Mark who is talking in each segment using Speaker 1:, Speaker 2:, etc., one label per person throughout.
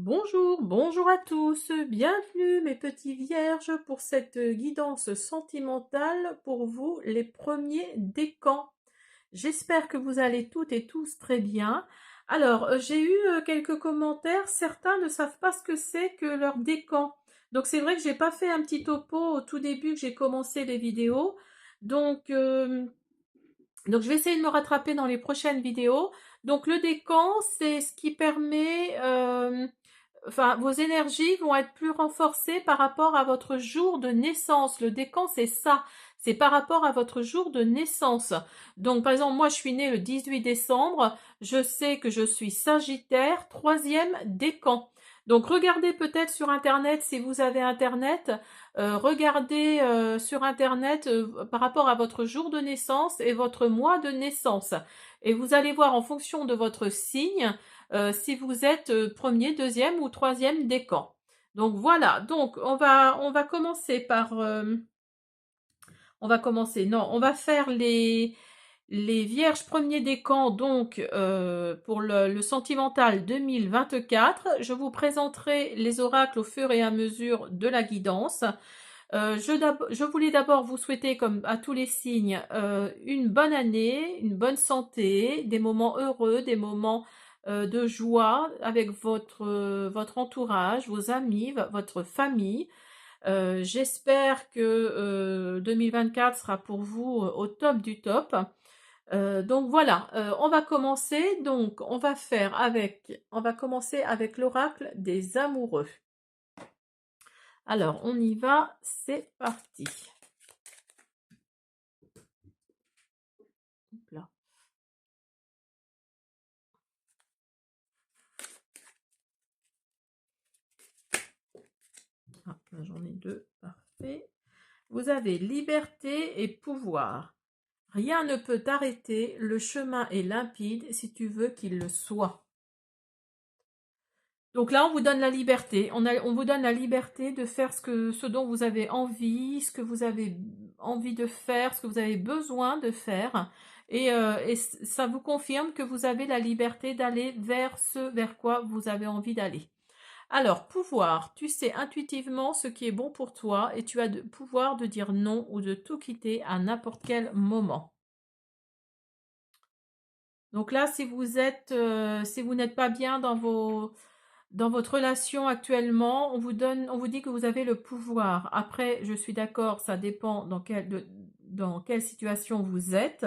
Speaker 1: Bonjour, bonjour à tous, bienvenue mes petits vierges pour cette guidance sentimentale pour vous les premiers décans. J'espère que vous allez toutes et tous très bien. Alors, j'ai eu quelques commentaires, certains ne savent pas ce que c'est que leur décan. Donc c'est vrai que j'ai pas fait un petit topo au tout début que j'ai commencé les vidéos. Donc, donc je vais essayer de me rattraper dans les prochaines vidéos. Donc le décan, c'est ce qui permet enfin, vos énergies vont être plus renforcées par rapport à votre jour de naissance. Le décan, c'est ça. C'est par rapport à votre jour de naissance. Donc, par exemple, moi, je suis née le 18 décembre. Je sais que je suis Sagittaire, troisième décan. Donc, regardez peut-être sur Internet, si vous avez Internet, regardez sur Internet par rapport à votre jour de naissance et votre mois de naissance. Et vous allez voir en fonction de votre signe, si vous êtes premier, deuxième ou troisième décan. Donc voilà, donc on va commencer par on va faire les vierges premiers décans donc pour le sentimental 2024. Je vous présenterai les oracles au fur et à mesure de la guidance. Je voulais d'abord vous souhaiter, comme à tous les signes, une bonne année, une bonne santé, des moments heureux, des moments de joie avec votre entourage, vos amis, votre famille. J'espère que 2024 sera pour vous au top du top. Donc voilà, on va commencer. Donc on va commencer avec l'oracle des amoureux. Alors, on y va, c'est parti. Là. Ah, là j'en ai deux, parfait. Vous avez liberté et pouvoir. Rien ne peut t'arrêter, le chemin est limpide si tu veux qu'il le soit. Donc là, on vous donne la liberté. On vous donne la liberté de faire ce dont vous avez envie, ce que vous avez envie de faire, ce que vous avez besoin de faire. Et ça vous confirme que vous avez la liberté d'aller vers ce vers quoi vous avez envie d'aller. Alors, pouvoir, tu sais intuitivement ce qui est bon pour toi et tu as le pouvoir de dire non ou de tout quitter à n'importe quel moment. Donc là, si vous n'êtes pas bien dans votre relation actuellement, on vous dit que vous avez le pouvoir. Après, je suis d'accord, ça dépend dans quelle situation vous êtes.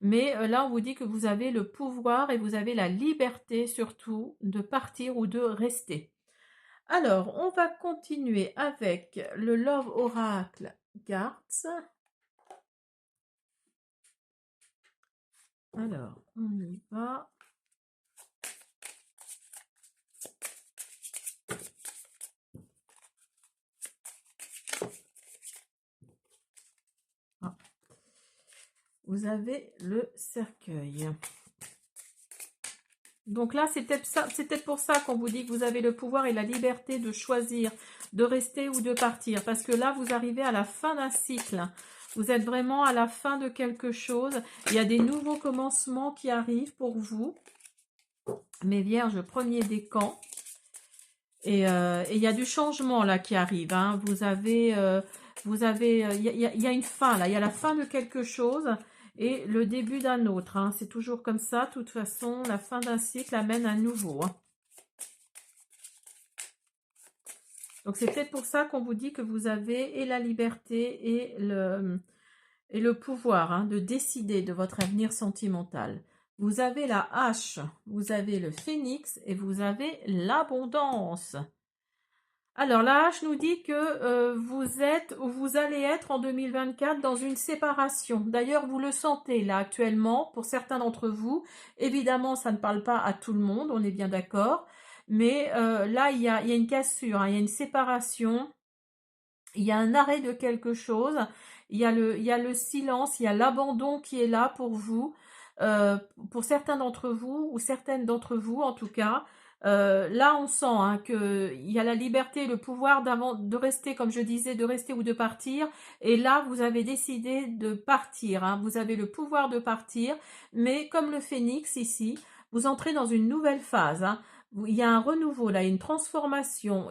Speaker 1: Mais là, on vous dit que vous avez le pouvoir et vous avez la liberté surtout de partir ou de rester. Alors, on va continuer avec le Love Oracle Cards. Alors, on y va. Ah. Vous avez le cercueil. Donc là, c'est peut-être pour ça qu'on vous dit que vous avez le pouvoir et la liberté de choisir, de rester ou de partir. Parce que là, vous arrivez à la fin d'un cycle. Vous êtes vraiment à la fin de quelque chose. Il y a des nouveaux commencements qui arrivent pour vous. Mes vierges, premier décan. Et il y a du changement là qui arrive. Hein. Il y a une fin là. Il y a la fin de quelque chose et le début d'un autre. Hein. C'est toujours comme ça. De toute façon, la fin d'un cycle amène un nouveau. Hein. Donc c'est peut-être pour ça qu'on vous dit que vous avez et la liberté et le pouvoir hein, de décider de votre avenir sentimental. Vous avez la hache, vous avez le phénix et vous avez l'abondance. Alors la hache nous dit que vous êtes ou vous allez être en 2024 dans une séparation. D'ailleurs, vous le sentez là actuellement pour certains d'entre vous. Évidemment, ça ne parle pas à tout le monde, on est bien d'accord. Mais là, il y a une cassure, hein, il y a une séparation, il y a un arrêt de quelque chose. Il y a le silence, il y a l'abandon qui est là pour vous. Pour certains d'entre vous, ou certaines d'entre vous en tout cas. Là, on sent hein, qu'il y a la liberté, le pouvoir de rester, comme je disais, de rester ou de partir. Et là, vous avez décidé de partir. Hein. Vous avez le pouvoir de partir. Mais comme le phénix ici, vous entrez dans une nouvelle phase. Hein. il y a un renouveau là, une transformation,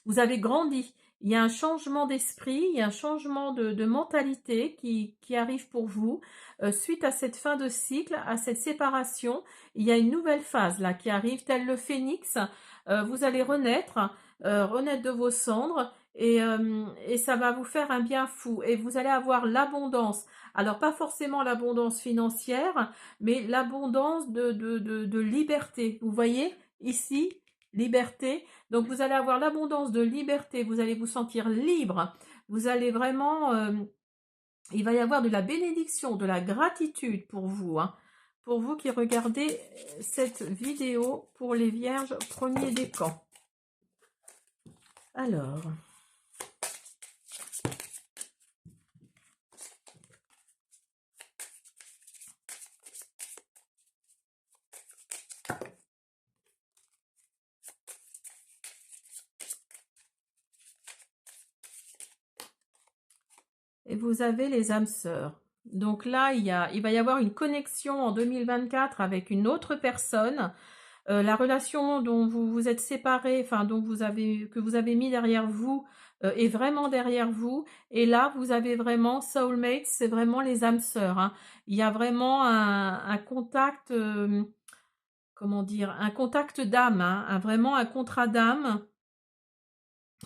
Speaker 1: vous avez grandi, il y a un changement d'esprit, il y a un changement de mentalité qui arrive pour vous. Suite à cette fin de cycle, à cette séparation, il y a une nouvelle phase là qui arrive, tel le phénix. Vous allez renaître, renaître de vos cendres et ça va vous faire un bien fou et vous allez avoir l'abondance. Alors pas forcément l'abondance financière, mais l'abondance de liberté. Vous voyez ici, liberté. Donc vous allez avoir l'abondance de liberté, vous allez vous sentir libre, vous allez vraiment, il va y avoir de la bénédiction, de la gratitude pour vous, hein. Pour vous qui regardez cette vidéo pour les vierges premier décan. Alors, et vous avez les âmes sœurs. Donc là, il va y avoir une connexion en 2024 avec une autre personne. La relation dont vous vous êtes séparés, enfin que vous avez mis derrière vous, est vraiment derrière vous. Et là, vous avez vraiment soulmate, c'est vraiment les âmes sœurs, hein. Il y a vraiment un contact, comment dire, un contact d'âme, hein, vraiment un contrat d'âme.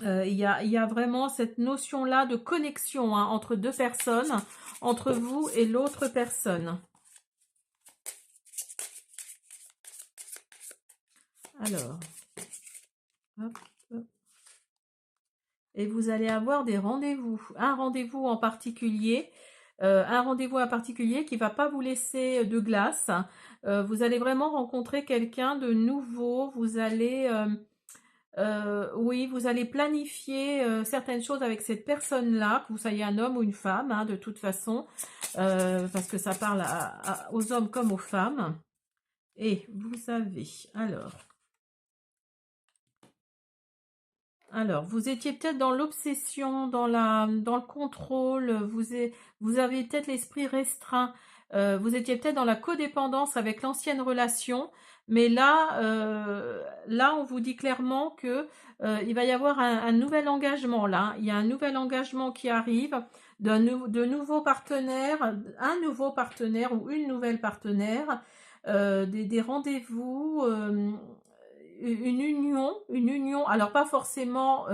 Speaker 1: Il y a vraiment cette notion-là de connexion, hein, entre deux personnes, entre vous et l'autre personne. Alors, hop, hop. Et vous allez avoir des rendez-vous, un rendez-vous en particulier, qui va pas vous laisser de glace. Vous allez vraiment rencontrer quelqu'un de nouveau. Vous allez, oui, vous allez planifier certaines choses avec cette personne-là, que vous soyez un homme ou une femme, hein, de toute façon, parce que ça parle aux hommes comme aux femmes. Et vous avez, alors, vous étiez peut-être dans l'obsession, dans le contrôle, vous avez peut-être l'esprit restreint, vous étiez peut-être dans la codépendance avec l'ancienne relation, mais là, on vous dit clairement que il va y avoir un nouvel engagement là, hein. Il y a un nouvel engagement qui arrive de nouveaux partenaires, un nouveau partenaire ou une nouvelle partenaire, des rendez-vous. Une union, alors pas forcément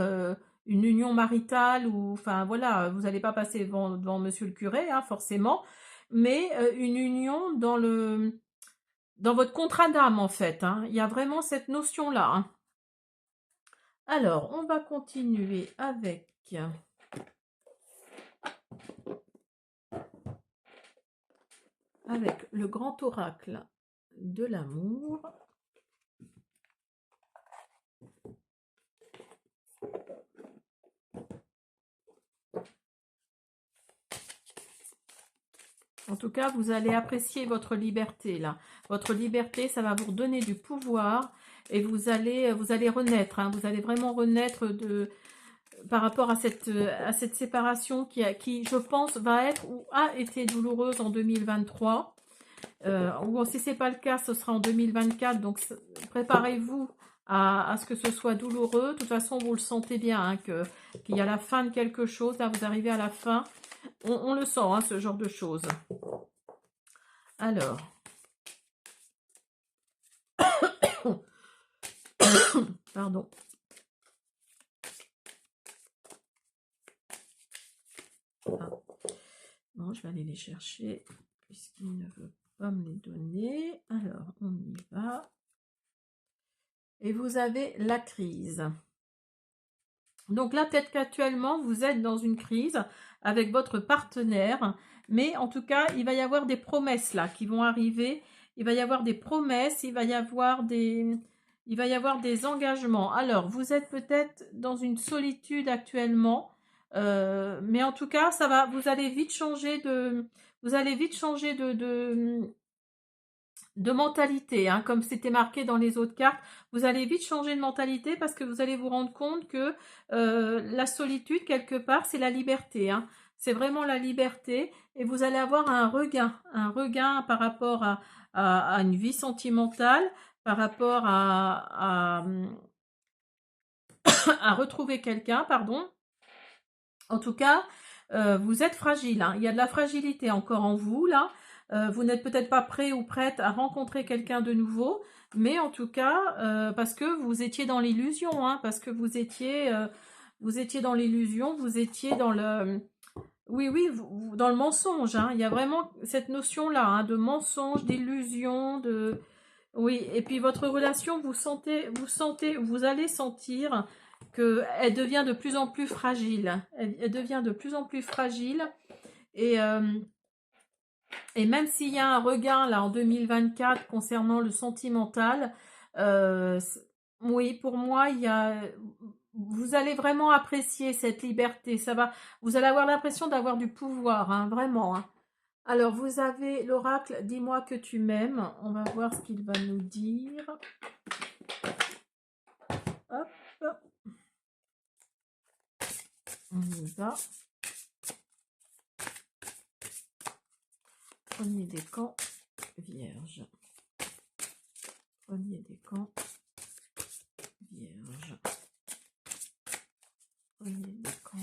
Speaker 1: une union maritale ou, enfin voilà, vous n'allez pas passer devant monsieur le curé, hein, forcément, mais une union dans votre contrat d'âme en fait, hein. Il y a vraiment cette notion-là, hein. Alors, on va continuer avec le grand oracle de l'amour. En tout cas, vous allez apprécier votre liberté, là. Votre liberté, ça va vous redonner du pouvoir et vous allez renaître, hein. Vous allez vraiment renaître par rapport à cette séparation qui, je pense, va être ou a été douloureuse en 2023. Ou si ce n'est pas le cas, ce sera en 2024. Donc, préparez-vous à ce que ce soit douloureux. De toute façon, vous le sentez bien, hein, qu'il y a la fin de quelque chose. Là, vous arrivez à la fin. On le sent, hein, ce genre de choses. Alors. Pardon. Ah. Bon, je vais aller les chercher puisqu'il ne veut pas me les donner. Alors, on y va. Et vous avez la crise. Donc là, peut-être qu'actuellement, vous êtes dans une crise avec votre partenaire. Mais en tout cas, il va y avoir des promesses là qui vont arriver. Il va y avoir des promesses, il va y avoir des engagements. Alors, vous êtes peut-être dans une solitude actuellement. Mais en tout cas, ça va, vous allez vite changer de mentalité, hein, comme c'était marqué dans les autres cartes. Vous allez vite changer de mentalité parce que vous allez vous rendre compte que la solitude, quelque part, c'est la liberté, hein. C'est vraiment la liberté et vous allez avoir un regain par rapport à une vie sentimentale. par rapport à retrouver quelqu'un, pardon. En tout cas, vous êtes fragile, hein. Il y a de la fragilité encore en vous, là. Vous n'êtes peut-être pas prêt ou prête à rencontrer quelqu'un de nouveau, mais en tout cas, parce que vous étiez dans l'illusion, hein, parce que vous étiez dans l'illusion, vous étiez dans le... Oui, oui, dans le mensonge, hein. Il y a vraiment cette notion-là, hein, de mensonge, d'illusion, de... Oui, et puis votre relation, vous allez sentir qu'elle devient de plus en plus fragile. Elle devient de plus en plus fragile. Et, euh, et même s'il y a un regain là en 2024 concernant le sentimental, euh, oui, pour moi, vous allez vraiment apprécier cette liberté. Vous allez avoir l'impression d'avoir du pouvoir, hein, vraiment, hein. Alors, vous avez l'oracle, dis-moi que tu m'aimes. On va voir ce qu'il va nous dire. Hop, on y va. Premier décan, vierge. Premier décan, vierge. Premier décan.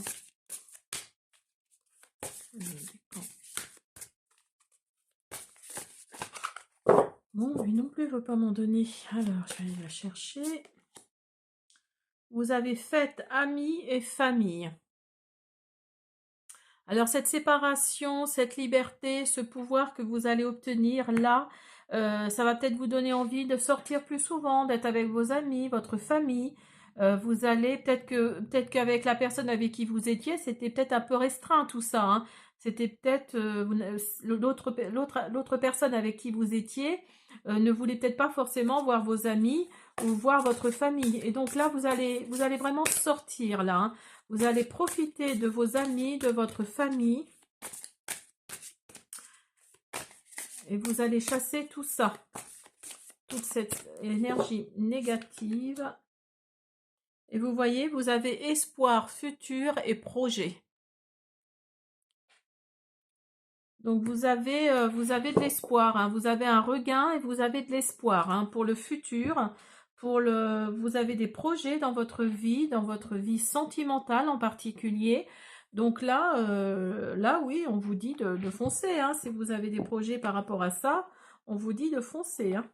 Speaker 1: Premier décan. Bon, lui non plus ne veut pas m'en donner. Alors, je vais aller la chercher. Vous avez fête, amis et famille. Alors, cette séparation, cette liberté, ce pouvoir que vous allez obtenir là, ça va peut-être vous donner envie de sortir plus souvent, d'être avec vos amis, votre famille. Vous allez, peut-être qu'avec la personne avec qui vous étiez, c'était peut-être un peu restreint tout ça, hein. C'était peut-être l'autre personne avec qui vous étiez ne voulait peut-être pas forcément voir vos amis ou voir votre famille. Et donc là, vous allez vraiment sortir là, hein. Vous allez profiter de vos amis, de votre famille. Et vous allez chasser tout ça. Toute cette énergie négative. Et vous voyez, vous avez espoir, futur et projet. Donc vous avez de l'espoir, hein. Vous avez un regain et vous avez de l'espoir, hein, pour le futur. Vous avez des projets dans votre vie sentimentale en particulier. Donc là oui, on vous dit de foncer, hein. Si vous avez des projets par rapport à ça, on vous dit de foncer, hein.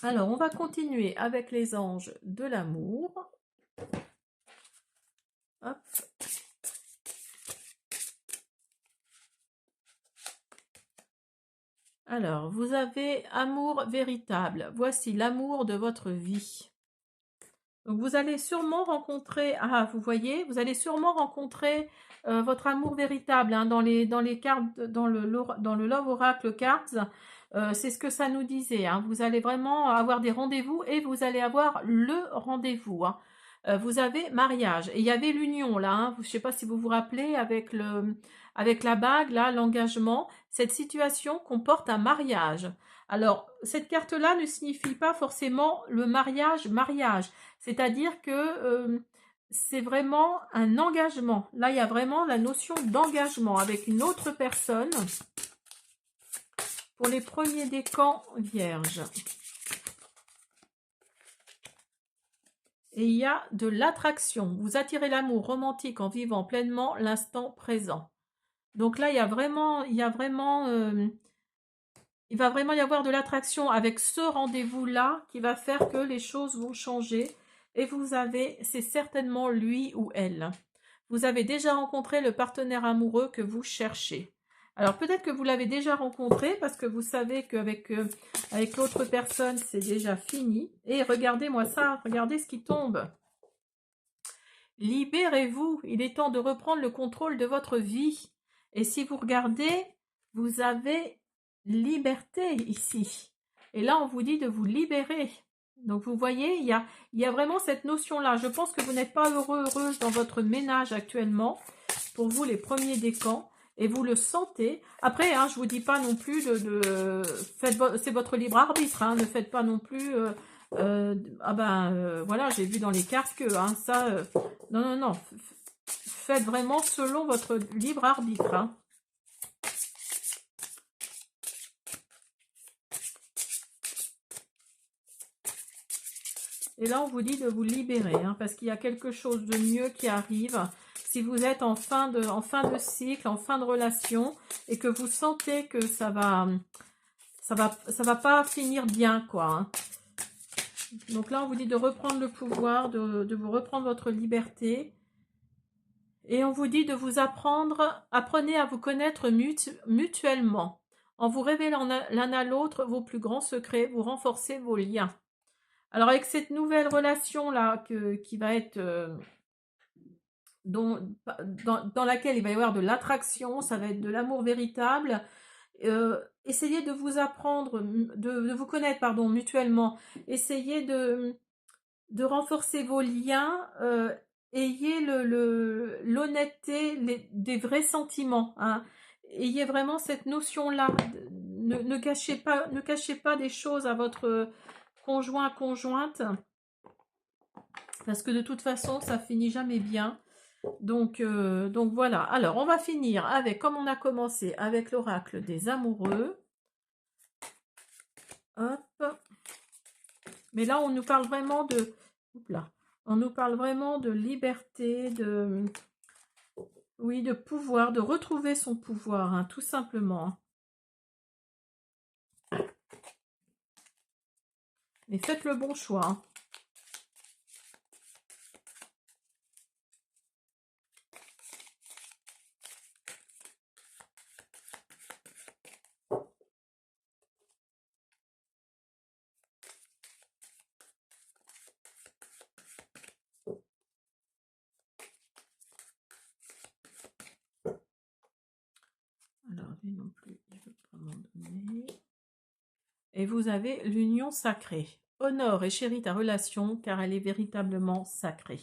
Speaker 1: Alors, on va continuer avec les anges de l'amour. Hop. Alors, vous avez amour véritable. Voici l'amour de votre vie. Donc, vous allez sûrement rencontrer, vous voyez, vous allez sûrement rencontrer votre amour véritable, hein, dans les cartes, dans le Love Oracle Cards. C'est ce que ça nous disait, hein. Vous allez vraiment avoir des rendez-vous et vous allez avoir le rendez-vous, hein. Vous avez mariage et il y avait l'union là, hein. Je ne sais pas si vous vous rappelez avec la bague là, l'engagement. Cette situation comporte un mariage. Alors, cette carte-là ne signifie pas forcément le mariage, c'est-à-dire que c'est vraiment un engagement. Là, il y a vraiment la notion d'engagement avec une autre personne pour les premiers décans vierges. Et il y a de l'attraction. Vous attirez l'amour romantique en vivant pleinement l'instant présent. Donc là, il va vraiment y avoir de l'attraction avec ce rendez-vous-là qui va faire que les choses vont changer. Et c'est certainement lui ou elle. Vous avez déjà rencontré le partenaire amoureux que vous cherchez. Alors peut-être que vous l'avez déjà rencontré parce que vous savez qu'avec avec l'autre personne, c'est déjà fini. Et regardez-moi ça, regardez ce qui tombe. Libérez-vous, il est temps de reprendre le contrôle de votre vie. Et si vous regardez, vous avez liberté ici. Et là, on vous dit de vous libérer. Donc, vous voyez, il y a vraiment cette notion-là. Je pense que vous n'êtes pas heureuse dans votre ménage actuellement. Pour vous, les premiers décans. Et vous le sentez. Après, hein, je vous dis pas non plus c'est votre libre arbitre. Hein, ne faites pas non plus... voilà, j'ai vu dans les cartes que ça... non, non, non. Faites vraiment selon votre libre arbitre. Hein. Et là, on vous dit de vous libérer, hein, parce qu'il y a quelque chose de mieux qui arrive. Si vous êtes en fin de cycle, en fin de relation, et que vous sentez que ça va pas finir bien, quoi. Hein. Donc là, on vous dit de reprendre le pouvoir, de vous reprendre votre liberté. Et on vous dit de vous apprenez à vous connaître mutuellement. En vous révélant l'un à l'autre vos plus grands secrets, vous renforcez vos liens. Alors avec cette nouvelle relation-là qui va être dans laquelle il va y avoir de l'attraction, ça va être de l'amour véritable, essayez de vous apprendre, de vous connaître pardon, mutuellement, essayez de renforcer vos liens, ayez l'honnêteté des vrais sentiments, hein. Ayez vraiment cette notion-là, ne cachez pas des choses à votre conjoint, conjointe, parce que de toute façon, ça finit jamais bien. Donc voilà. Alors, on va finir avec, comme on a commencé, avec l'oracle des amoureux. Hop. Mais là, on nous parle vraiment de... Là, on nous parle vraiment de liberté, oui, de pouvoir, de retrouver son pouvoir, hein, tout simplement. Mais faites le bon choix. Hein. Alors, lui non plus, il ne veut pas m'en donner. Et vous avez l'union sacrée. Honore et chéris ta relation, car elle est véritablement sacrée.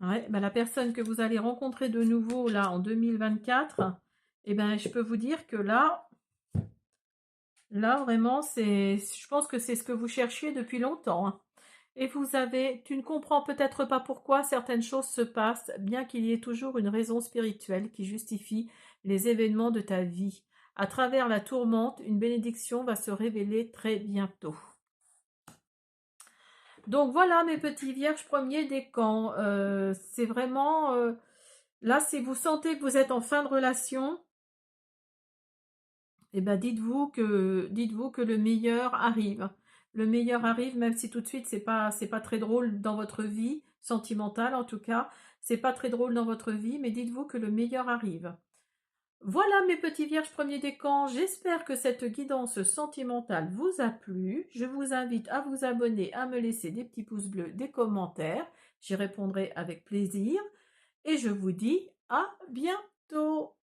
Speaker 1: Ouais, ben la personne que vous allez rencontrer de nouveau là en 2024, eh ben, je peux vous dire que là vraiment, je pense que c'est ce que vous cherchiez depuis longtemps. Hein. Et tu ne comprends peut-être pas pourquoi certaines choses se passent, bien qu'il y ait toujours une raison spirituelle qui justifie les événements de ta vie. À travers la tourmente, une bénédiction va se révéler très bientôt. Donc voilà mes petits vierges premiers décans. C'est vraiment... là, si vous sentez que vous êtes en fin de relation, eh ben dites-vous que le meilleur arrive. Le meilleur arrive, même si tout de suite c'est pas très drôle dans votre vie sentimentale en tout cas, c'est pas très drôle dans votre vie, mais dites-vous que le meilleur arrive. Voilà mes petits vierges premiers décans, j'espère que cette guidance sentimentale vous a plu. Je vous invite à vous abonner, à me laisser des petits pouces bleus, des commentaires, j'y répondrai avec plaisir. Et je vous dis à bientôt.